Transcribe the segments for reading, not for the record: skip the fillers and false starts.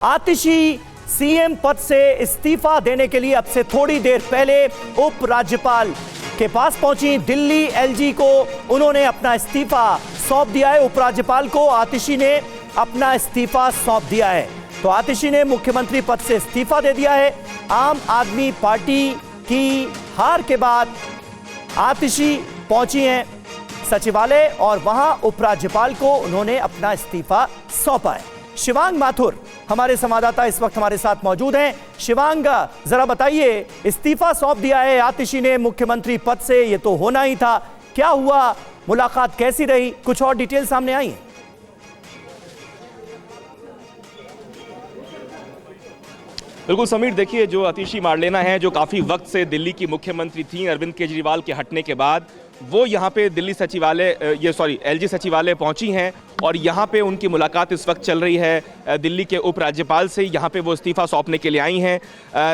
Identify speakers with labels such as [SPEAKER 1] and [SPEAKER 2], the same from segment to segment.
[SPEAKER 1] आतिशी CM पद से इस्तीफा देने के लिए अब से थोड़ी देर पहले उपराज्यपाल के पास पहुंची दिल्ली एलजी को। उन्होंने अपना इस्तीफा सौंप दिया है। उपराज्यपाल को आतिशी ने अपना इस्तीफा सौंप दिया है। तो आतिशी ने मुख्यमंत्री पद से इस्तीफा दे दिया है। आम आदमी पार्टी की हार के बाद आतिशी पहुंची हैं सचिवालय और वहां उपराज्यपाल को उन्होंने अपना इस्तीफा सौंपा है। शिवांग माथुर हमारे संवाददाता इस वक्त हमारे साथ मौजूद हैं। शिवांग, जरा बताइए, इस्तीफा सौंप दिया है आतिशी ने मुख्यमंत्री पद से, ये तो होना ही था। क्या हुआ, मुलाकात कैसी रही, कुछ और डिटेल सामने आई है?
[SPEAKER 2] बिल्कुल समीर, देखिए, जो आतिशी मार्लेना है, जो काफ़ी वक्त से दिल्ली की मुख्यमंत्री थी, अरविंद केजरीवाल के हटने के बाद वो यहाँ पे दिल्ली सचिवालय एलजी सचिवालय पहुँची हैं और यहाँ पे उनकी मुलाकात इस वक्त चल रही है दिल्ली के उपराज्यपाल से। यहाँ पे वो इस्तीफा सौंपने के लिए आई हैं।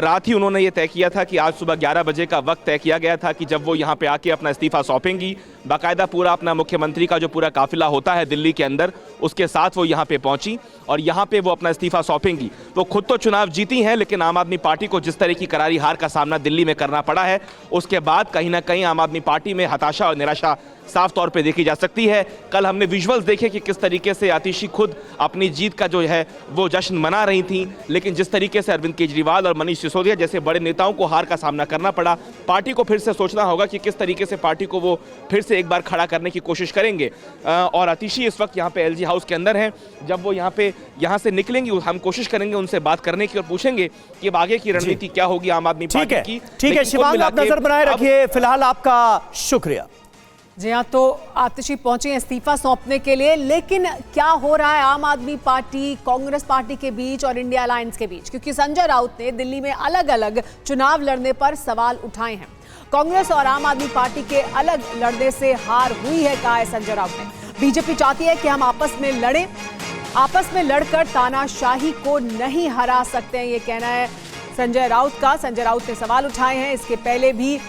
[SPEAKER 2] रात ही उन्होंने ये तय किया था कि आज सुबह 11 बजे का वक्त तय किया गया था कि जब वो यहाँ पे आके अपना इस्तीफा सौंपेंगी। बाकायदा पूरा अपना मुख्यमंत्री का जो पूरा काफिला होता है दिल्ली के अंदर, उसके साथ वो यहाँ पे पहुँची और यहाँ पे वो अपना इस्तीफा सौंपेंगी। तो खुद तो चुनाव जीती हैं, लेकिन आम आदमी पार्टी को जिस तरह की करारी हार का सामना दिल्ली में करना पड़ा है, उसके बाद कहीं ना कहीं आम आदमी पार्टी में हताशा और निराशा साफ तौर पे देखी जा सकती है। कल हमने विजुअल्स देखे कि किस तरीके से आतिशी खुद अपनी जीत का जो है वो जश्न मना रही थी, लेकिन जिस तरीके से अरविंद केजरीवाल और मनीष सिसोदिया जैसे बड़े नेताओं को हार का सामना करना पड़ा, पार्टी को फिर से सोचना होगा कि किस तरीके से पार्टी को वो फिर से एक बार खड़ा करने की कोशिश करेंगे। और आतिशी इस वक्त यहाँ पे एलजी हाउस के अंदर हैं। जब वो यहाँ से निकलेंगी, हम कोशिश करेंगे उनसे बात करने की और पूछेंगे कि अब आगे की रणनीति क्या होगी आम आदमी पार्टी की।
[SPEAKER 1] ठीक है शिवांग, आप नजर बनाए रखिए। फिलहाल आपका शुक्रिया।
[SPEAKER 3] जी हाँ, तो आतिशी पहुंची इस्तीफा सौंपने के लिए, लेकिन क्या हो रहा है आम आदमी पार्टी कांग्रेस पार्टी के बीच और इंडिया अलायंस के बीच? क्योंकि संजय राउत ने दिल्ली में अलग अलग चुनाव लड़ने पर सवाल उठाए हैं। कांग्रेस और आम आदमी पार्टी के अलग लड़ने से हार हुई है, कहा है संजय राउत ने। बीजेपी चाहती है कि हम आपस में लड़ें, आपस में लड़कर तानाशाही को नहीं हरा सकते हैं, ये कहना है संजय राउत का। संजय राउत ने सवाल उठाए हैं। इसके पहले भी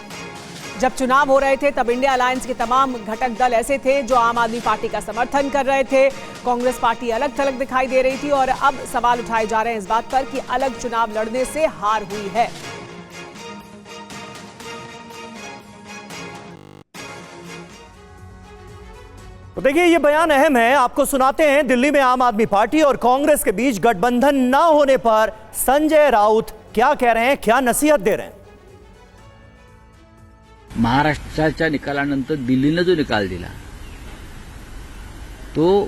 [SPEAKER 3] जब चुनाव हो रहे थे तब इंडिया अलायंस के तमाम घटक दल ऐसे थे जो आम आदमी पार्टी का समर्थन कर रहे थे। कांग्रेस पार्टी अलग थलग दिखाई दे रही थी और अब सवाल उठाए जा रहे हैं इस बात पर कि अलग चुनाव लड़ने से हार हुई है।
[SPEAKER 1] तो देखिए, ये बयान अहम है, आपको सुनाते हैं। दिल्ली में आम आदमी पार्टी और कांग्रेस के बीच गठबंधन ना होने पर संजय राउत क्या कह रहे हैं, क्या नसीहत दे रहे हैं।
[SPEAKER 4] महाराष्ट्राच्या निकालानंतर दिल्लीनं जो निकाल दिला तो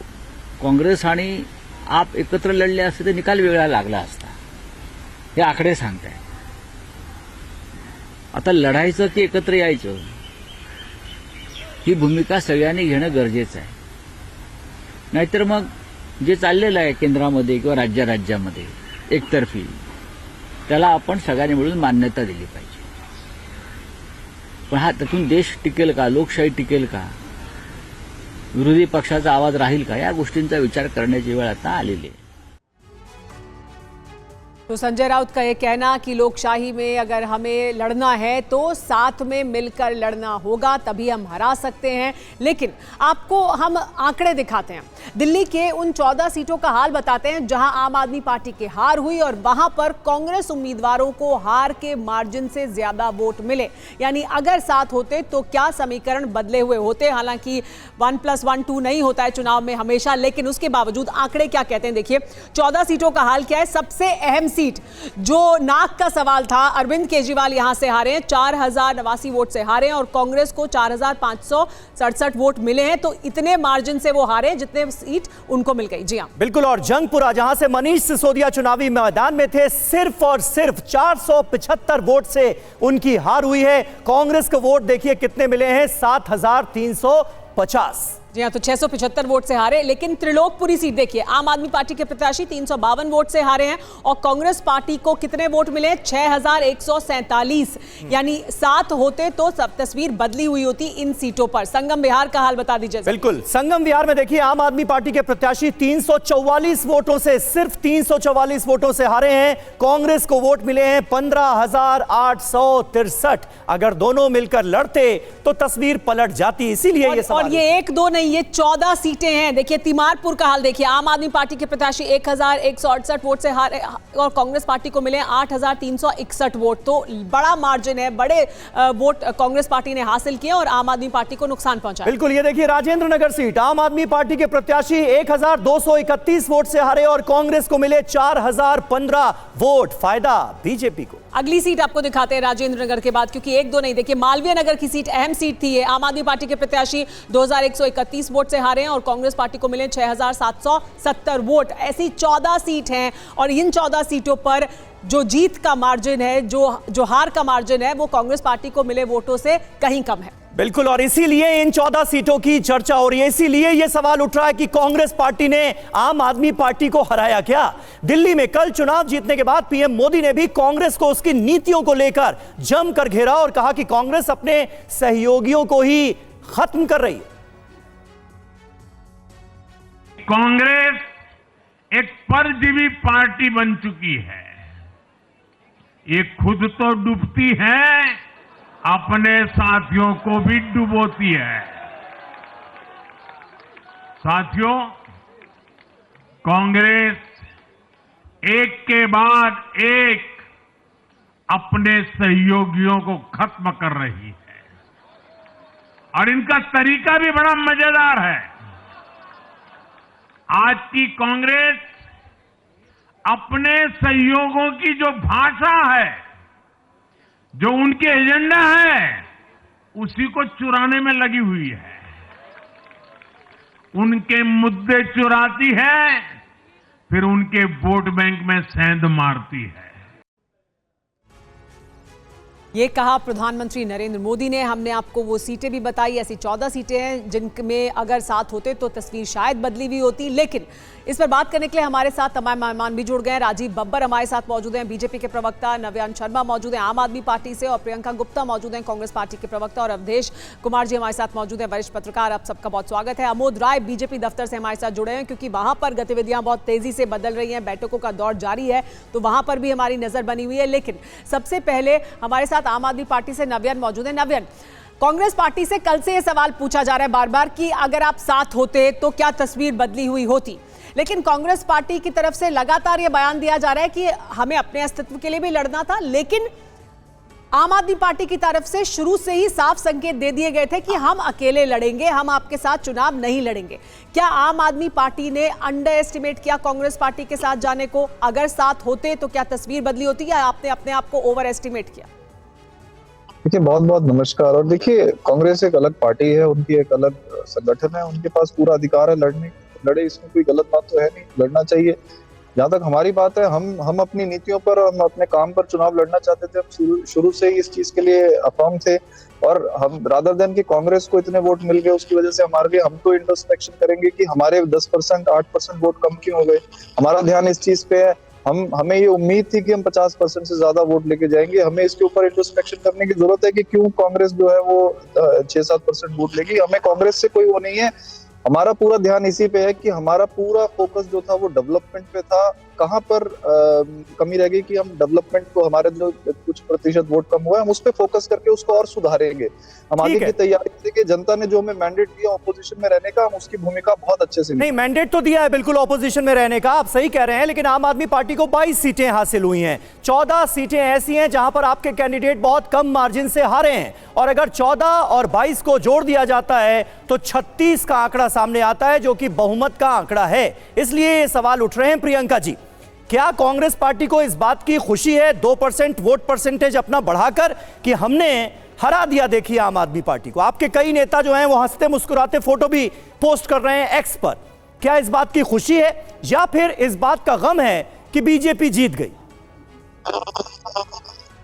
[SPEAKER 4] काँग्रेस आणि आप एकत्र लढले असते तर निकाल वेगळा लागला असता, हे आकडे सांगताय। आता लढायचं की एकत्र यायचं, ही भूमिका सगळ्यांनी घेणं गरजेचं आहे। नाहीतर मग जे चाललेलं आहे केंद्रामध्ये किंवा राज्यामध्ये एकतर्फी, त्याला आपण सगळ्यांनी मिळून मान्यता दिली पाहिजे। पण हा त्यातून देश टिकेल का, लोकशाही टिकेल का, विरोधी पक्षाचा आवाज राहील का, या गोष्टींचा विचार करण्याची वेळ आता आलेली आहे।
[SPEAKER 3] तो संजय राउत का ये कहना कि लोकशाही में अगर हमें लड़ना है तो साथ में मिलकर लड़ना होगा, तभी हम हरा सकते हैं। लेकिन आपको हम आंकड़े दिखाते हैं, दिल्ली के उन 14 सीटों का हाल बताते हैं जहां आम आदमी पार्टी की हार हुई और वहां पर कांग्रेस उम्मीदवारों को हार के मार्जिन से ज्यादा वोट मिले। यानी अगर साथ होते तो क्या समीकरण बदले हुए होते। हालांकि 1+1 2 नहीं होता है चुनाव में हमेशा, लेकिन उसके बावजूद आंकड़े क्या कहते हैं देखिए। 14 सीटों का हाल क्या है। सबसे अहम सीट जो नाक का सवाल था, अरविंद केजरीवाल यहां से हारे हैं, 4089 वोट से हारे हैं और कांग्रेस को 4567 वोट मिले हैं। तो इतने मार्जिन से वो हारे जितने सीट उनको मिल गई। जी हां,
[SPEAKER 1] बिल्कुल। और जंगपुरा, जहां से मनीष सिसोदिया चुनावी मैदान में थे, सिर्फ और सिर्फ 475 वोट से उनकी हार हुई है। कांग्रेस को वोट देखिए कितने मिले हैं, 7350।
[SPEAKER 3] जी हाँ, तो 675 वोट से हारे। लेकिन त्रिलोकपुरी सीट देखिए, आम आदमी पार्टी के प्रत्याशी 352 वोट से हारे हैं और कांग्रेस पार्टी को कितने वोट मिले? 6147। यानी साथ होते तो सब तस्वीर बदली हुई होती इन सीटों पर। संगम विहार का हाल बता दीजिए।
[SPEAKER 1] बिल्कुल, संगम विहार में देखिए, आम आदमी पार्टी के प्रत्याशी 344 वोटों से, सिर्फ 344 वोटों से हारे हैं। कांग्रेस को वोट मिले हैं 15863। अगर दोनों मिलकर लड़ते तो तस्वीर पलट जाती। इसीलिए ये सवाल,
[SPEAKER 3] और ये 1-2 नहीं ये 14 सीटें हैं। देखिए तिमारपुर का हाल देखिए, आम आदमी पार्टी के प्रत्याशी 1168 वोट से हारे और कांग्रेस पार्टी को मिले 8361 वोट। तो बड़ा मार्जिन है, बड़े वोट कांग्रेस पार्टी ने हासिल किए और आम आदमी पार्टी को नुकसान पहुंचा।
[SPEAKER 1] बिल्कुल, ये देखिए राजेंद्र नगर सीट, आम आदमी पार्टी के प्रत्याशी 1231 वोट से हारे और कांग्रेस को मिले 4015 वोट। फायदा बीजेपी को।
[SPEAKER 3] अगली सीट आपको दिखाते हैं राजेंद्र नगर के बाद, क्योंकि एक दो नहीं, देखिए मालवीय नगर की सीट अहम सीट थी। ये आम आदमी पार्टी के प्रत्याशी 2131 वोट से हारे हैं और कांग्रेस पार्टी को मिले 6770 वोट। ऐसी 14 सीट हैं और इन 14 सीटों पर जो जीत का मार्जिन है, जो हार का मार्जिन है, वो कांग्रेस पार्टी को मिले वोटों से कहीं कम है।
[SPEAKER 1] बिल्कुल, और इसीलिए इन 14 सीटों की चर्चा हो रही है। इसीलिए यह सवाल उठ रहा है कि कांग्रेस पार्टी ने आम आदमी पार्टी को हराया क्या? दिल्ली में कल चुनाव जीतने के बाद पीएम मोदी ने भी कांग्रेस को उसकी नीतियों को लेकर जमकर घेरा और कहा कि कांग्रेस अपने सहयोगियों को ही खत्म कर रही है।
[SPEAKER 5] कांग्रेस एक परजीवी पार्टी बन चुकी है। ये खुद तो डूबती है, अपने साथियों को भी डुबोती है। साथियों, कांग्रेस एक के बाद एक अपने सहयोगियों को खत्म कर रही है और इनका तरीका भी बड़ा मजेदार है। आज की कांग्रेस अपने सहयोगों की जो भाषा है, जो उनके एजेंडा है, उसी को चुराने में लगी हुई है। उनके मुद्दे चुराती है, फिर उनके वोट बैंक में सेंध मारती है।
[SPEAKER 3] ये कहा प्रधानमंत्री नरेंद्र मोदी ने। हमने आपको वो सीटें भी बताई, ऐसी 14 सीटें हैं जिनमें अगर साथ होते तो तस्वीर शायद बदली हुई होती। लेकिन इस पर बात करने के लिए हमारे साथ तमाम मेहमान भी जुड़ गए हैं। राजीव बब्बर हमारे साथ मौजूद हैं, बीजेपी के प्रवक्ता, नव्यान शर्मा मौजूद हैं आम आदमी पार्टी से, और प्रियंका गुप्ता मौजूद हैं कांग्रेस पार्टी के प्रवक्ता, और अवधेश कुमार जी हमारे साथ मौजूद हैं, वरिष्ठ पत्रकार। आप सबका बहुत स्वागत है। अमोद राय बीजेपी दफ्तर से हमारे साथ जुड़े हैं, क्योंकि वहां पर गतिविधियां बहुत तेजी से बदल रही हैं, बैठकों का दौर जारी है, तो वहां पर भी हमारी नजर बनी हुई है। लेकिन सबसे पहले हमारे साथ आम आदमी पार्टी से नव्यान मौजूद है। नव्यान, कांग्रेस पार्टी से कल से यह सवाल पूछा जा रहा है बार बार कि अगर आप साथ होते तो क्या तस्वीर बदली हुई होती, लेकिन कांग्रेस पार्टी की तरफ से लगातार यह बयान दिया जा रहा है कि हमें अपने अस्तित्व के लिए भी लड़ना था, लेकिन आम आदमी पार्टी की तरफ से शुरू से ही साफ संकेत दे दिए गए थे कि हम अकेले लड़ेंगे, हम आपके साथ चुनाव नहीं लड़ेंगे। क्या आम आदमी पार्टी ने अंडर एस्टिमेट किया कांग्रेस पार्टी के साथ जाने को? अगर साथ होते तो क्या तस्वीर बदली होती, या आपने अपने आप को ओवर एस्टिमेट किया?
[SPEAKER 6] देखिए, बहुत बहुत नमस्कार। और देखिए, कांग्रेस एक अलग पार्टी है, उनकी एक अलग संगठन है, उनके पास पूरा अधिकार है लड़ने, लड़े, इसमें कोई गलत बात तो है नहीं, लड़ना चाहिए। जहां तक हमारी बात है, हम अपनी नीतियों पर, हम अपने काम पर चुनाव लड़ना चाहते थे। हम शुरू से ही इस चीज के लिए अफर्म थे, और हम रादर देन कि कांग्रेस को इतने वोट मिल गए उसकी वजह से हमारे लिए, हम तो इंट्रोस्पेक्शन करेंगे कि हमारे 10% 8% वोट कम क्यों हो गए। हमारा ध्यान इस चीज पे है। हमें ये उम्मीद थी कि हम 50% से ज्यादा वोट लेके जाएंगे। हमें इसके ऊपर इंट्रोस्पेक्शन करने की जरूरत है कि क्यों कांग्रेस जो है वो 6-7% वोट लेगी। हमें कांग्रेस से कोई वो नहीं है। हमारा पूरा ध्यान इसी पे है कि हमारा पूरा फोकस जो था वो डेवलपमेंट पे था। कहां पर कमी रह गई कि हम डेवलपमेंट को, हमारे जो कुछ प्रतिशत वोट कम हुआ है, हम उस पे फोकस करके उसको और सुधारेंगे। हम आगे की तैयारी करेंगे। जनता ने जो हमें मैंडेट दिया ऑपोजिशन में रहने का, हम उसकी भूमिका बहुत अच्छे से
[SPEAKER 1] नहीं, मैंडेट तो दिया है बिल्कुल ऑपोजिशन में रहने का, आप सही कह रहे हैं, लेकिन आम आदमी पार्टी को 22 सीटें हासिल हुई हैं। 14 सीटें ऐसी हैं जहां पर आपके कैंडिडेट बहुत कम मार्जिन से हारे हैं, और अगर 14 और 22 को जोड़ दिया जाता है तो 36 का आंकड़ा सामने आता है, जो कि बहुमत का आंकड़ा है। इसलिए ये सवाल उठ रहे हैं प्रियंका जी, क्या कांग्रेस पार्टी को इस बात की खुशी है 2% वोट परसेंटेज अपना बढ़ाकर कि हमने हरा दिया? देखिए आम आदमी पार्टी को, आपके कई नेता जो हैं वो हंसते मुस्कुराते फोटो भी पोस्ट कर रहे हैं एक्स पर। क्या इस बात की खुशी है, या फिर इस बात का गम है कि बीजेपी जीत गई?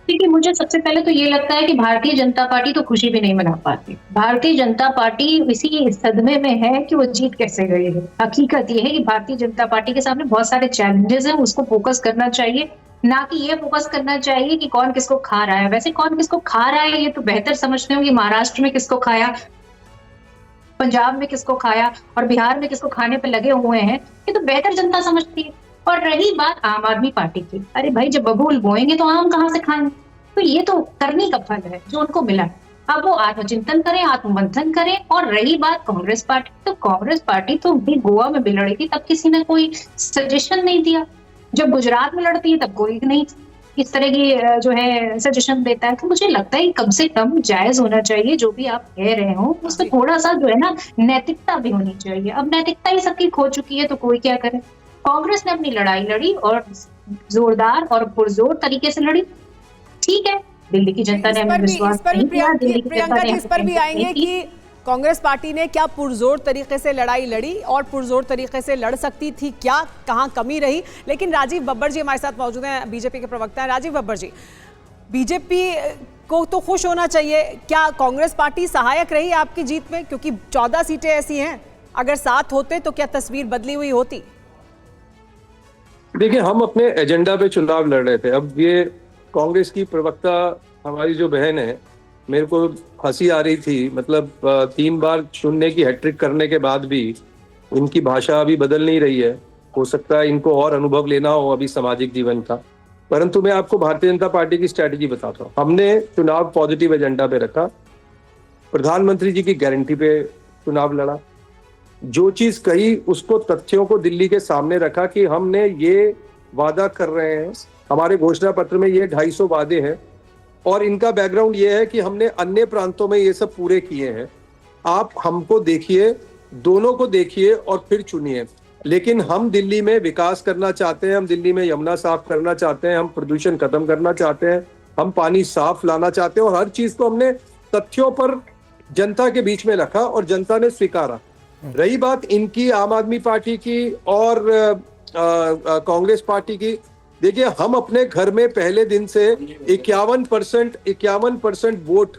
[SPEAKER 7] देखिए, मुझे सबसे पहले तो ये लगता है कि भारतीय जनता पार्टी तो खुशी भी नहीं मना पाती। भारतीय जनता पार्टी इसी सदमे में है कि वो जीत कैसे गई है। हकीकत ये है कि भारतीय जनता पार्टी के सामने बहुत सारे चैलेंजेस हैं, उसको फोकस करना चाहिए, ना कि ये फोकस करना चाहिए कि कौन किसको खा रहा है। वैसे कौन किसको खा रहा है ये तो बेहतर समझते हो कि महाराष्ट्र में किसको खाया, पंजाब में किसको खाया, और बिहार में किसको खाने पर लगे हुए हैं, ये तो बेहतर जनता समझती है। और रही बात आम आदमी पार्टी की, अरे भाई, जब बबूल बोएंगे तो आम कहाँ से खाएंगे? तो ये तो करनी का फल है जो उनको मिला। अब वो आत्मचिंतन करें, आत्ममंथन करें। और रही बात कांग्रेस पार्टी, तो कांग्रेस पार्टी तो भी गोवा में भी लड़ी थी, तब किसी ने कोई सजेशन नहीं दिया। जब गुजरात में लड़ती है तब कोई नहीं इस तरह की जो है सजेशन देता है। तो मुझे लगता है कि कम से कम जायज होना चाहिए जो भी आप कह रहे हो, उसमें थोड़ा सा जो है ना नैतिकता भी होनी चाहिए। अब नैतिकता ही सबकी खो चुकी है तो कोई क्या करे। कांग्रेस ने अपनी लड़ाई लड़ी और जोरदार और पुरजोर तरीके से लड़ी। ठीक है, दिल्ली की जनता ने हमें विश्वास नहीं किया, दिल्ली की जनता ने
[SPEAKER 3] इस पर भी आएंगे कि कांग्रेस पार्टी ने क्या पुरजोर तरीके से लड़ाई लड़ी और पुरजोर तरीके से लड़ सकती थी क्या, कहां कमी रही। लेकिन राजीव बब्बर जी हमारे साथ मौजूद हैं, बीजेपी के प्रवक्ता हैं। राजीव बब्बर जी, बीजेपी को तो खुश होना चाहिए, क्या कांग्रेस पार्टी सहायक रही आपकी जीत में? क्योंकि 14 सीटें ऐसी हैं, अगर 7 होते तो क्या तस्वीर बदली हुई होती?
[SPEAKER 8] देखिए, हम अपने एजेंडा पे चुनाव लड़ रहे थे। अब ये कांग्रेस की प्रवक्ता हमारी जो बहन है, मेरे को हंसी आ रही थी। मतलब 3 बार चुनने की हैट्रिक करने के बाद भी इनकी भाषा अभी बदल नहीं रही है। हो सकता है इनको और अनुभव लेना हो अभी सामाजिक जीवन का। परंतु मैं आपको भारतीय जनता पार्टी की स्ट्रैटेजी बताता हूँ। हमने चुनाव पॉजिटिव एजेंडा पे रखा, प्रधानमंत्री जी की गारंटी पे चुनाव लड़ा, जो चीज कही उसको तथ्यों को दिल्ली के सामने रखा कि हमने ये वादा कर रहे हैं, हमारे घोषणा पत्र में ये 250 वादे हैं और इनका बैकग्राउंड ये है कि हमने अन्य प्रांतों में ये सब पूरे किए हैं। आप हमको देखिए, दोनों को देखिए और फिर चुनिए। लेकिन हम दिल्ली में विकास करना चाहते हैं, हम दिल्ली में यमुना साफ करना चाहते हैं, हम प्रदूषण खत्म करना चाहते हैं, हम पानी साफ लाना चाहते हैं और हर चीज को हमने तथ्यों पर जनता के बीच में रखा और जनता ने स्वीकारा। रही बात इनकी, आम आदमी पार्टी की और कांग्रेस पार्टी की, देखिए हम अपने घर में पहले दिन से 51% वोट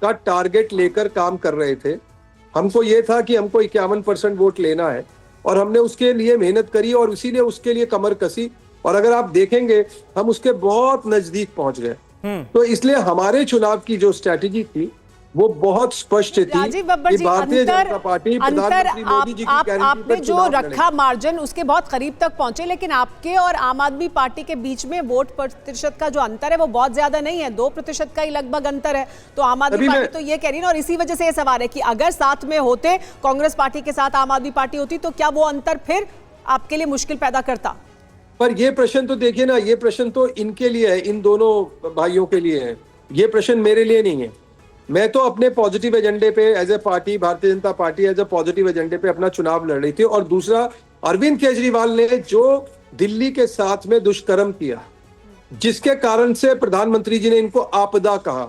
[SPEAKER 8] का टारगेट लेकर काम कर रहे थे। हमको ये था कि हमको 51% वोट लेना है और हमने उसके लिए मेहनत करी और इसीलिए उसके लिए कमर कसी और अगर आप देखेंगे हम उसके बहुत नजदीक पहुंच गए। तो इसलिए हमारे चुनाव की जो स्ट्रैटेजी थी वो बहुत स्पष्ट थी।
[SPEAKER 3] राजीव बब्बर जी,
[SPEAKER 8] भारतीय जनता पार्टी प्रधानमंत्री मोदी जी की गारंटी
[SPEAKER 3] आपने
[SPEAKER 8] पर
[SPEAKER 3] जो
[SPEAKER 8] चुनाव
[SPEAKER 3] रखा मार्जिन उसके बहुत करीब तक पहुंचे, लेकिन आपके और आम आदमी पार्टी के बीच में वोट प्रतिशत का जो अंतर है वो बहुत ज्यादा नहीं है, 2% का ही लगभग अंतर है। तो आम आदमी पार्टी तो ये कह रही है और इसी वजह से ये सवाल है कि अगर साथ में होते, कांग्रेस पार्टी के साथ आम आदमी पार्टी होती, तो क्या वो अंतर फिर आपके लिए मुश्किल पैदा करता?
[SPEAKER 8] पर ये प्रश्न तो देखिए ना, ये प्रश्न तो इनके लिए है, इन दोनों भाइयों के लिए है, ये प्रश्न मेरे लिए नहीं है। मैं तो अपने पॉजिटिव एजेंडे पे as a party, Bharatiya Janata party as a positive एजेंडे पे अपना चुनाव लड़ रही थी। और दूसरा, अरविंद केजरीवाल ने जो दिल्ली के साथ में दुष्कर्म किया, जिसके कारण से प्रधानमंत्री जी ने इनको आपदा कहा,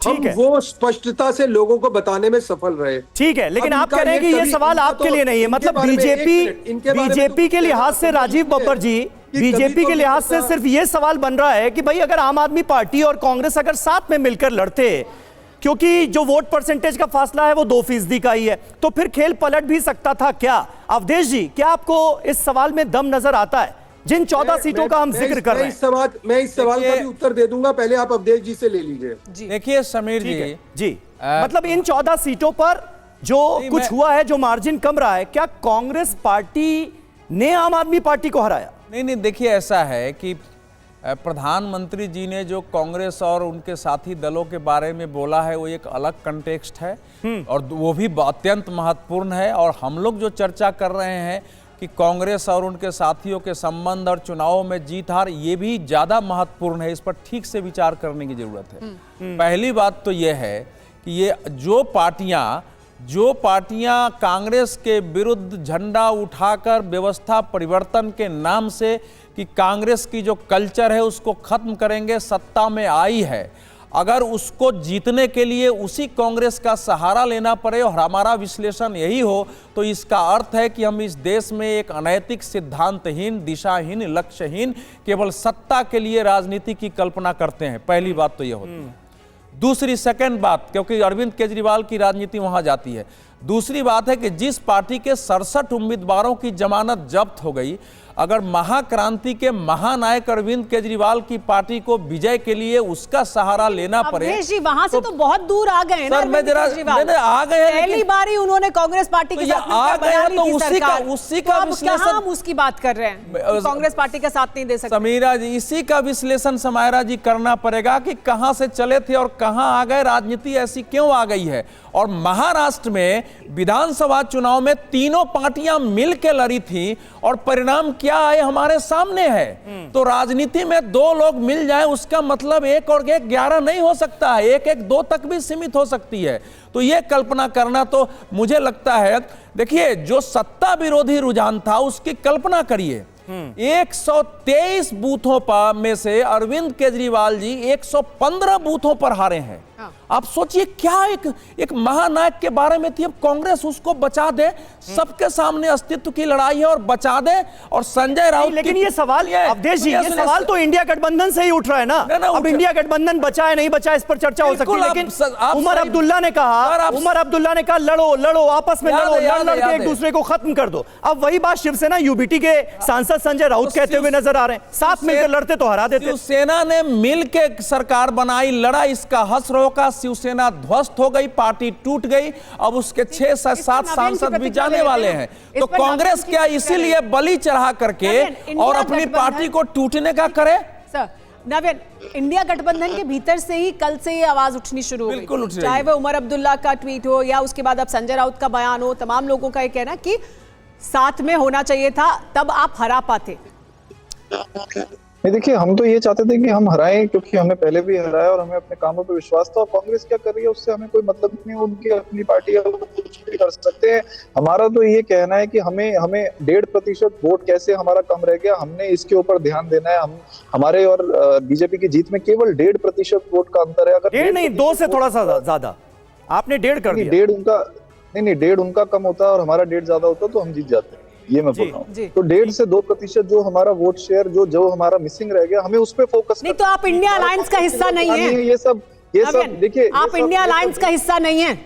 [SPEAKER 8] हम वो स्पष्टता से लोगों को बताने में सफल रहे।
[SPEAKER 1] ठीक है, लेकिन आप कह रहे हैं कि ये सवाल आपके लिए नहीं है। मतलब बीजेपी के लिहाज से, राजीव बब्बर जी, बीजेपी के लिहाज से सिर्फ ये सवाल बन रहा है कि भाई अगर आम आदमी पार्टी और कांग्रेस अगर साथ में मिलकर लड़ते, क्योंकि जो वोट परसेंटेज का फासला है वो 2% का ही है, तो फिर खेल पलट भी सकता था क्या? अवधेश जी, क्या आपको इस सवाल में दम नजर आता है, जिन 14 सीटों का हम जिक्र कर रहे हैं?
[SPEAKER 8] मैं इस सवाल का भी उत्तर दे दूंगा, पहले आप अवधेश जी से ले लीजिए।
[SPEAKER 9] देखिए समीर जी,
[SPEAKER 1] मतलब इन 14 सीटों पर जो कुछ हुआ है, जो मार्जिन कम रहा है, क्या कांग्रेस पार्टी ने आम आदमी पार्टी को हराया?
[SPEAKER 9] नहीं, देखिए ऐसा है कि प्रधानमंत्री जी ने जो कांग्रेस और उनके साथी दलों के बारे में बोला है वो एक अलग कंटेक्स्ट है और वो भी अत्यंत महत्वपूर्ण है। और हम लोग जो चर्चा कर रहे हैं कि कांग्रेस और उनके साथियों के संबंध और चुनावों में जीत हार, ये भी ज़्यादा महत्वपूर्ण है। इस पर ठीक से विचार करने की जरूरत है। पहली बात तो ये है कि ये जो पार्टियां कांग्रेस के विरुद्ध झंडा उठाकर व्यवस्था परिवर्तन के नाम से कि कांग्रेस की जो कल्चर है उसको खत्म करेंगे, सत्ता में आई है, अगर उसको जीतने के लिए उसी कांग्रेस का सहारा लेना पड़े और हमारा विश्लेषण यही हो, तो इसका अर्थ है कि हम इस देश में एक अनैतिक, सिद्धांतहीन, दिशाहीन, लक्ष्यहीन, केवल सत्ता के लिए राजनीति की कल्पना करते हैं। पहली बात तो यह होती है। दूसरी सेकंड बात, क्योंकि अरविंद केजरीवाल की राजनीति वहां जाती है। दूसरी बात है कि जिस पार्टी के 67 उम्मीदवारों की जमानत जब्त हो गई, अगर महाक्रांति के महानायक अरविंद केजरीवाल की पार्टी को विजय के लिए उसका सहारा लेना पड़े।
[SPEAKER 3] अवधेश जी वहां से तो बहुत दूर आ गए ना
[SPEAKER 9] सर, मैं
[SPEAKER 3] अरविंद
[SPEAKER 9] जरा
[SPEAKER 3] केजरीवाल।
[SPEAKER 9] आ गए हैं,
[SPEAKER 3] पहली बार ही उन्होंने कांग्रेस पार्टी के
[SPEAKER 9] तो
[SPEAKER 3] साथ
[SPEAKER 9] आ
[SPEAKER 3] मिलकर
[SPEAKER 9] गए हैं,
[SPEAKER 3] बना ली
[SPEAKER 9] तो
[SPEAKER 3] थी
[SPEAKER 9] उसी का
[SPEAKER 3] सरकार।
[SPEAKER 9] अब
[SPEAKER 3] कहाँ हम उसकी बात कर रहे हैं कि कांग्रेस पार्टी का साथ नहीं दे सकते।
[SPEAKER 9] समीरा जी, इसी का विश्लेषण समायरा जी करना पड़ेगा कि कहां से चले थे और कहां आ गए, राजनीति ऐसी क्यों आ गई है। और महाराष्ट्र में विधानसभा चुनाव में तीनों पार्टियां मिलकर लड़ी थी और परिणाम क्या आए हमारे सामने है। तो राजनीति में दो लोग मिल जाएं उसका मतलब 1 और 1 11 नहीं हो सकता है, 1 1 2 तक भी सीमित हो सकती है। तो यह कल्पना करना, तो मुझे लगता है, देखिए जो सत्ता विरोधी रुझान था उसकी कल्पना करिए। 123 बूथों पर में से अरविंद केजरीवाल जी 115 बूथों पर हारे हैं। आप सोचिए क्या एक महानायक के बारे में थी, अब कांग्रेस उसको बचा दे, सबके सामने अस्तित्व की लड़ाई है और बचा दे। और संजय राउत,
[SPEAKER 1] लेकिन ये सवाल अवधेश जी, ये सवाल तो इंडिया गठबंधन से ही उठ रहा है ना। अब इंडिया गठबंधन बचा है नहीं बचा है इस पर चर्चा हो सकती है, लेकिन उमर अब्दुल्ला ने कहा लड़ो लड़ो आपस में, लड़ो लड़ के एक दूसरे को खत्म कर दो। अब वही बात शिवसेना यूबीटी के सांसद संजय राउत कहते हुए नजर आ रहे हैं, साथ मिलकर लड़ते तो हरा देते।
[SPEAKER 9] शिवसेना ने मिलकर सरकार बनाई, लड़ा, इसका हश्र होगा। शिवसेना ध्वस्त हो गई, पार्टी टूट गई, अब उसके 6 से 7 सांसद भी जाने वाले हैं। तो कांग्रेस क्या इसीलिए बलि चढ़ा करके और अपनी पार्टी को टूटने का करे?
[SPEAKER 3] सर नवीन, इंडिया गठबंधन के भीतर से ही कल से ये आवाज उठनी शुरू हो गई, चाहे वह उमर अब्दुल्ला का ट्वीट हो या उसके बाद अब संजय राउत का बयान हो। तमाम लोगों का ये कहना कि साथ में होना चाहिए था, तब आप हरा पाते।
[SPEAKER 6] नहीं, देखिए हम तो ये चाहते थे कि हम हराएं, क्योंकि हमने पहले भी हराया और हमें अपने कामों पे विश्वास था। और कांग्रेस क्या कर रही है उससे हमें कोई मतलब नहीं, उनकी अपनी पार्टी कुछ भी कर सकते हैं। हमारा तो ये कहना है कि हमें 1.5% वोट कैसे हमारा कम रह गया, हमने इसके ऊपर ध्यान देना है। हम हमारे और बीजेपी की जीत में केवल 1.5% वोट का अंतर है। अगर
[SPEAKER 1] 1.5 नहीं 2 से थोड़ा सा ज्यादा, आपने 1.5 कर दिया।
[SPEAKER 6] 1.5 उनका नहीं 1.5 उनका कम होता है और हमारा 1.5 ज्यादा होता है तो हम जीत जाते हैं, ये मैं बोल रहा हूँ। तो 1.5 से 2% जो हमारा वोट शेयर जो हमारा मिसिंग रह गया, हमें उस पर फोकस
[SPEAKER 3] नहीं। तो आप इंडिया अलायंस का हिस्सा नहीं है,
[SPEAKER 6] ये सब देखिए,
[SPEAKER 3] आप इंडिया अलायंस का हिस्सा नहीं है।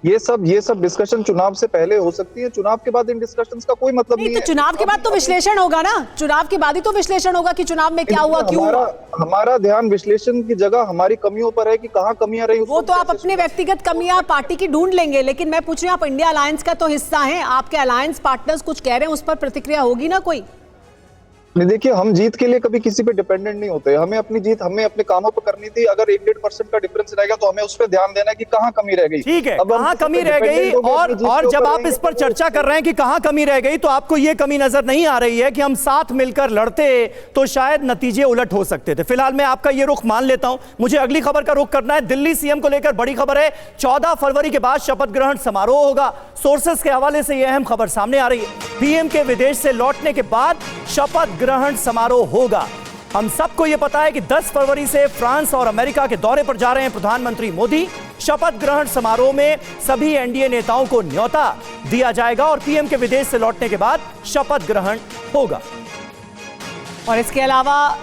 [SPEAKER 6] ये सब डिस्कशन चुनाव से पहले हो सकती है, चुनाव के बाद इन डिस्कशंस का कोई मतलब नहीं
[SPEAKER 3] तो
[SPEAKER 6] है।
[SPEAKER 3] चुनाव के बाद तो विश्लेषण होगा ना, चुनाव के बाद ही तो विश्लेषण होगा कि चुनाव में क्या हुआ, क्यों हुआ।
[SPEAKER 6] हमारा ध्यान विश्लेषण की जगह हमारी कमियों पर है कि कहाँ कमियां रही।
[SPEAKER 3] वो तो आप अपने व्यक्तिगत कमियां पार्टी की ढूंढ लेंगे, लेकिन मैं पूछ रही हूँ, आप इंडिया अलायंस का तो हिस्सा हैं, आपके अलायंस पार्टनर्स कुछ कह रहे हैं, उस पर प्रतिक्रिया होगी ना कोई?
[SPEAKER 6] नहीं, देखिए हम जीत के लिए कभी किसी पे डिपेंडेंट नहीं होते। हमें अपनी जीत हमें अपने कामों पर करनी थी। अगर 1-1.5% का डिफरेंस रहेगा तो हमें उस पर ध्यान देना है कि कहाँ कमी रह गई।
[SPEAKER 1] ठीक है, कहाँ कमी रह गई। और जब आप इस पर चर्चा कर रहे हैं कि कहाँ कमी रह गई, तो आपको ये कमी नजर नहीं आ रही है कि हम साथ मिलकर लड़ते तो शायद नतीजे उलट हो सकते थे। फिलहाल मैं आपका ये रुख मान लेता हूं, मुझे अगली खबर का रुख करना है। दिल्ली सीएम को लेकर बड़ी खबर है, 14 फरवरी के बाद शपथ ग्रहण समारोह होगा। सोर्सेस के हवाले से यह अहम खबर सामने आ रही है। पीएम के विदेश से लौटने के बाद शपथ ग्रहण समारोह होगा। हम सबको यह पता है कि 10 फरवरी से फ्रांस और अमेरिका के दौरे पर जा रहे हैं प्रधानमंत्री मोदी। शपथ ग्रहण समारोह में सभी एनडीए नेताओं को न्योता दिया जाएगा और पीएम के विदेश से लौटने के बाद शपथ ग्रहण होगा।
[SPEAKER 3] और इसके अलावा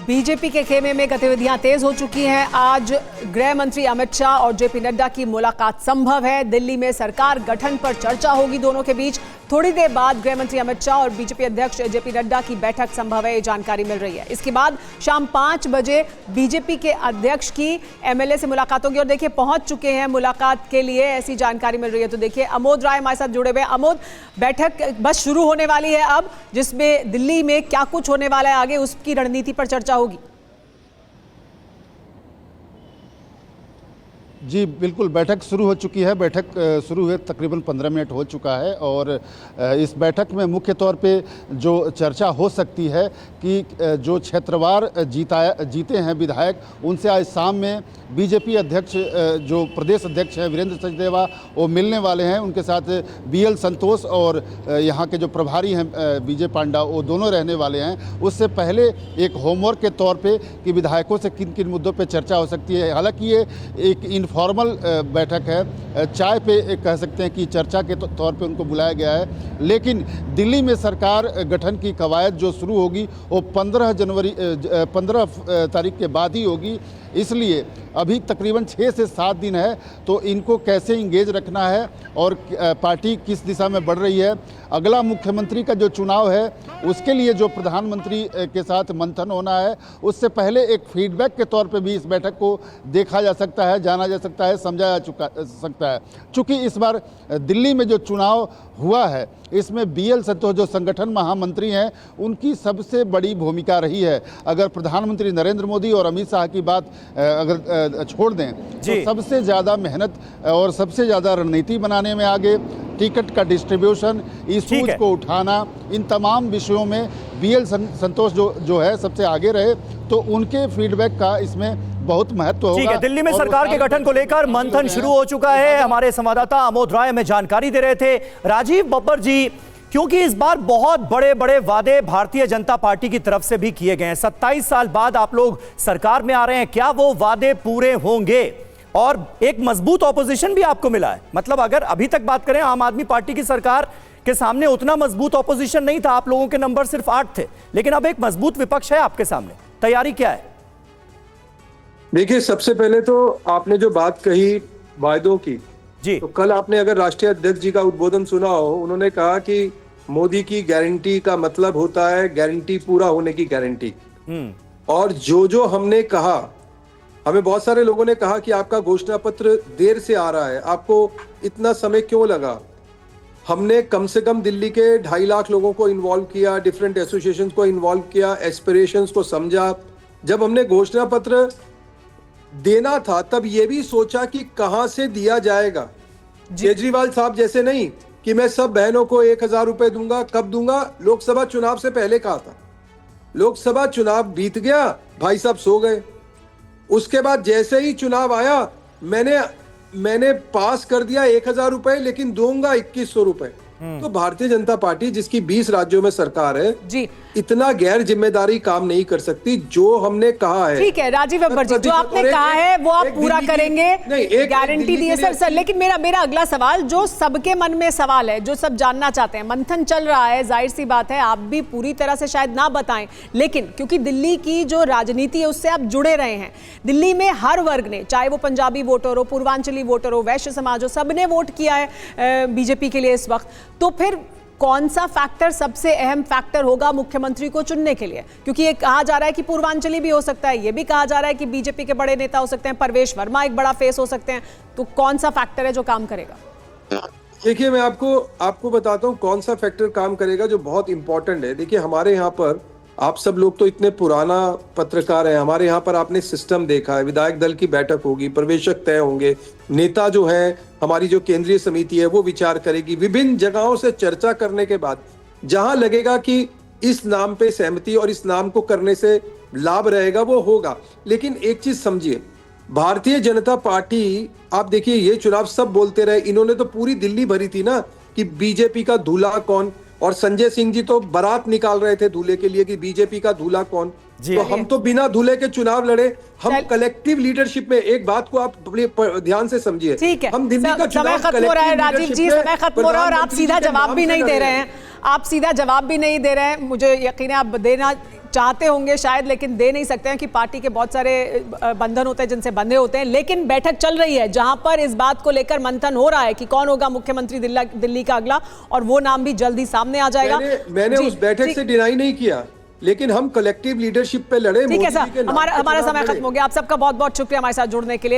[SPEAKER 3] बीजेपी के खेमे में गतिविधियां तेज हो चुकी हैं। आज गृह मंत्री अमित शाह और जेपी नड्डा की मुलाकात संभव है। दिल्ली में सरकार गठन पर चर्चा होगी दोनों के बीच। थोड़ी देर बाद गृह मंत्री अमित शाह और बीजेपी अध्यक्ष जेपी नड्डा की बैठक संभव है, ये जानकारी मिल रही है। इसके बाद शाम 5 बजे बीजेपी के अध्यक्ष की एमएलए से मुलाकात होगी और देखिए पहुंच चुके हैं मुलाकात के लिए, ऐसी जानकारी मिल रही है। तो देखिए अमोद राय हमारे साथ जुड़े हुए हैं। अमोद, बैठक बस शुरू होने वाली है अब, जिसमें दिल्ली में क्या कुछ होने वाला है आगे, उसकी रणनीति पर चर्चा होगी।
[SPEAKER 10] जी बिल्कुल, बैठक शुरू हो चुकी है। बैठक शुरू हुए तकरीबन 15 मिनट हो चुका है और इस बैठक में मुख्य तौर पे जो चर्चा हो सकती है कि जो क्षेत्रवार जीते हैं विधायक, उनसे आज शाम में बीजेपी अध्यक्ष जो प्रदेश अध्यक्ष हैं वीरेंद्र सचदेवा, वो मिलने वाले हैं। उनके साथ बीएल संतोष और यहाँ के जो प्रभारी हैं विजय पांडा, वो दोनों रहने वाले हैं। उससे पहले एक होमवर्क के तौर पे कि विधायकों से किन किन मुद्दों पे चर्चा हो सकती है। हालांकि ये एक इनफॉर्मल बैठक है, चाय पे कह सकते हैं कि चर्चा के तौर पे उनको बुलाया गया है। लेकिन दिल्ली में सरकार गठन की कवायद जो शुरू होगी वो 15 तारीख के बाद ही होगी। इसलिए अभी तकरीबन 6 से 7 दिन है, तो इनको कैसे इंगेज रखना है और पार्टी किस दिशा में बढ़ रही है। अगला मुख्यमंत्री का जो चुनाव है उसके लिए जो प्रधानमंत्री के साथ मंथन होना है, उससे पहले एक फीडबैक के तौर पे भी इस बैठक को देखा जा सकता है, जाना जा सकता है, समझा जा सकता है। चूँकि इस बार दिल्ली में जो चुनाव हुआ है इसमें BL संतोष जो संगठन महामंत्री हैं उनकी सबसे बड़ी भूमिका रही है। अगर प्रधानमंत्री नरेंद्र मोदी और अमित शाह की बात अगर छोड़ दें तो सबसे ज़्यादा मेहनत और सबसे ज़्यादा रणनीति बनाने में आगे, टिकट का डिस्ट्रीब्यूशन, इशूज को उठाना, इन तमाम विषयों में BL संतोष जो है सबसे आगे रहे, तो उनके फीडबैक का इसमें बहुत महत्व होगा।
[SPEAKER 1] ठीक है, दिल्ली में सरकार के गठन को लेकर मंथन शुरू हो चुका है। हमारे संवाददाता आमोद राय में जानकारी दे रहे थे। राजीव बब्बर जी, क्योंकि इस बार बहुत बड़े बड़े वादे भारतीय जनता पार्टी की तरफ से भी किए गए हैं, 27 साल बाद आप लोग सरकार में आ रहे हैं, क्या वो वादे पूरे होंगे? और एक मजबूत ऑपोजिशन भी आपको मिला है। मतलब अगर अभी तक बात करें, आम आदमी पार्टी की सरकार के सामने उतना मजबूत ऑपोजिशन नहीं था, आप लोगों के नंबर सिर्फ 8 थे, लेकिन अब एक मजबूत विपक्ष है आपके सामने। तैयारी क्या है?
[SPEAKER 8] देखिए, सबसे पहले तो आपने जो बात कही वायदों की
[SPEAKER 1] जी,
[SPEAKER 8] तो कल आपने अगर राष्ट्रीय अध्यक्ष जी का उद्बोधन सुना हो, उन्होंने कहा कि मोदी की गारंटी का मतलब होता है गारंटी पूरा होने की गारंटी। और जो हमने कहा, हमें बहुत सारे लोगों ने कहा कि आपका घोषणा पत्र देर से आ रहा है, आपको इतना समय क्यों लगा। हमने कम से कम दिल्ली के 2.5 लाख लोगों को इन्वॉल्व किया, डिफरेंट एसोसिएशंस को इन्वॉल्व किया, एस्पिरेशंस को समझा। जब हमने घोषणा पत्र देना था तब ये भी सोचा कि कहां से दिया जाएगा। केजरीवाल साहब जैसे नहीं कि मैं सब बहनों को 1000 रुपए दूंगा, कब दूंगा, लोकसभा चुनाव से पहले कहा था। लोकसभा चुनाव बीत गया, भाई साहब सो गए। उसके बाद जैसे ही चुनाव आया, मैंने पास कर दिया 1000 रुपए, लेकिन दूंगा 2100 रुपए। तो भारतीय जनता पार्टी जिसकी 20 राज्यों में सरकार है जी, इतना गैर जिम्मेदारी काम नहीं कर सकती। जो हमने कहा है,
[SPEAKER 3] ठीक है राजीव बब्बर जी, जो आपने कहा है वो आप पूरा करेंगे, गारंटी दी है सर। लेकिन मेरा अगला सवाल, जो सबके मन में सवाल है, जो सब जानना चाहते हैं, मंथन चल रहा है, जाहिर सी बात है आप भी पूरी तरह से शायद ना बताएं, लेकिन क्योंकि दिल्ली की जो राजनीति है उससे आप जुड़े रहे हैं, दिल्ली में हर वर्ग ने, चाहे वो पंजाबी वोटर हो, पूर्वांचली वोटर हो, वैश्य समाज हो, सबने वोट किया है बीजेपी के लिए इस वक्त। तो फिर कौन सा फैक्टर सबसे अहम फैक्टर होगा मुख्यमंत्री को चुनने के लिए? क्योंकि ये कहा जा रहा है कि पूर्वांचली भी हो सकता है, ये भी कहा जा रहा है कि बीजेपी के बड़े नेता हो सकते हैं, परवेश वर्मा एक बड़ा फेस हो सकते हैं। तो कौन सा फैक्टर है जो काम करेगा?
[SPEAKER 8] देखिए, मैं आपको बताता हूं कौन सा फैक्टर काम करेगा जो बहुत इंपॉर्टेंट है। देखिए, हमारे यहाँ पर, आप सब लोग तो इतने पुराना पत्रकार हैं, हमारे यहाँ पर आपने सिस्टम देखा है, विधायक दल की बैठक होगी, प्रवेशक तय होंगे, नेता जो है, हमारी जो केंद्रीय समिति है वो विचार करेगी, विभिन्न जगहों से चर्चा करने के बाद जहां लगेगा कि इस नाम पे सहमति और इस नाम को करने से लाभ रहेगा वो होगा। लेकिन एक चीज समझिए, भारतीय जनता पार्टी, आप देखिए ये चुनाव सब बोलते रहे, इन्होंने तो पूरी दिल्ली भरी थी ना कि बीजेपी का दूल्हा कौन, और संजय सिंह जी तो बारात निकाल रहे थे दूल्हे के लिए कि बीजेपी का दूल्हा कौन। तो हम तो बिना दूल्हे के चुनाव लड़े, हम कलेक्टिव लीडरशिप में, एक बात को आप ध्यान से समझिए,
[SPEAKER 3] ठीक है,
[SPEAKER 8] हम दिल्ली का
[SPEAKER 3] समय खत्म हो रहा है राजीव जी, समय खत्म हो रहा है और आप सीधा जवाब भी नहीं दे रहे हैं, आप सीधा जवाब भी नहीं दे रहे हैं। मुझे यकीन है आप देना चाहते होंगे शायद, लेकिन दे नहीं सकते हैं कि पार्टी के बहुत सारे बंधन होते हैं जिनसे बंधे होते हैं। लेकिन बैठक चल रही है जहां पर इस बात को लेकर मंथन हो रहा है कि कौन होगा मुख्यमंत्री दिल्ली का अगला, और वो नाम भी जल्दी सामने आ जाएगा।
[SPEAKER 8] मैंने उस बैठक से डिनाई नहीं किया, लेकिन हम कलेक्टिव लीडरशिप पे लड़े।
[SPEAKER 3] ठीक है सर, हमारा समय खत्म हो गया। आप सबका बहुत बहुत शुक्रिया हमारे साथ जुड़ने के लिए।